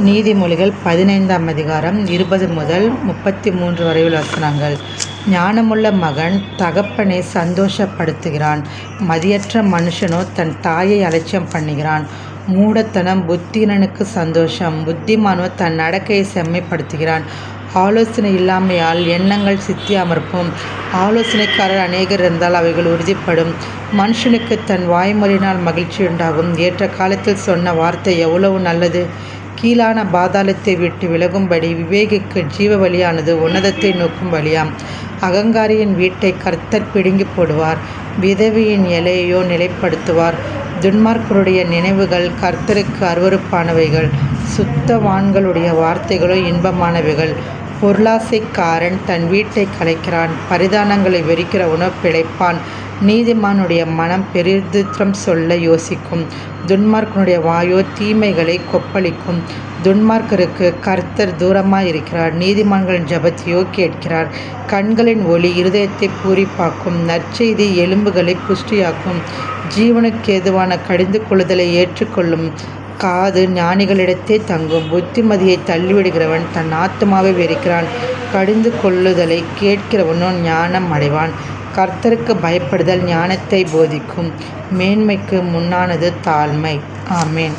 நீதிமொழிகள் 15ஆம் அதிகாரம் 20 முதல் 33 வரை உள்ள வசனங்கள். ஞானமுள்ள மகன் தகப்பனை சந்தோஷப்படுத்துகிறான், மதியற்ற மனுஷனோ தன் தாயை அலட்சியம் பண்ணுகிறான். மூடத்தனம் புத்தியனுக்கு சந்தோஷம், புத்திமானோ தன் நடக்கையை செம்மைப்படுத்துகிறான். ஆலோசனை இல்லாமையால் எண்ணங்கள் சித்தியாமற்போம். ஆலோசனைக்காரர் அநேகர் இருந்தால் அவைகள் உறுதிப்படும். மனுஷனுக்கு தன் வாய்மொழியினால் மகிழ்ச்சி உண்டாகும். ஏற்ற காலத்தில் சொன்ன வார்த்தை எவ்வளவு நல்லது. கீழான பாதாளத்தை விட்டு விலகும்படி விவேகிக்கு ஜீவ வழியானது உன்னதத்தை நோக்கும் வழியாம். அகங்காரியின் வீட்டை கர்த்தர் பிடுங்கி போடுவார், விதவியின் இலையையோ நிலைப்படுத்துவார். துன்மார்க்கருடைய நினைவுகள் கர்த்தருக்கு அருவருப்பானவைகள், சுத்தவான்களுடைய வார்த்தைகளோ இன்பமானவைகள். பொருளாசைக்காரன் தன் வீட்டை கலைக்கிறான், பரிதானங்களை வெறிக்கிறவனோ பிழைப்பான். நீதிமானுடைய மனம் பெரிதும் சொல்ல யோசிக்கும், துன்மார்க்கனுடைய வாயோ தீமைகளை கொப்பளிக்கும். துன்மார்க்கருக்கு கர்த்தர் தூரமாயிருக்கிறார், நீதிமான்களின் ஜெபத்தையோ கேட்கிறார். கண்களின் ஒளி இருதயத்தை பூரிப்பாக்கும், நற்செய்தி எலும்புகளை புஷ்டியாக்கும். ஜீவனுக்கு ஏதுவான கடிந்து கொள்ளுதலை ஏற்றுக்கொள்ளும். காது ஞானிகளிடத்தே தங்கும், புத்திமதியை தள்ளிவிடுகிறவன் தன் ஆத்துமாவை வெறுக்கிறான். கடிந்து கொள்ளுதலை கேட்கிறவனோ ஞானம் அடைவான். கர்த்தருக்கு பயப்படுதல் ஞானத்தை போதிக்கும், மேன்மைக்கு முன்னானது தாழ்மை. ஆமேன்.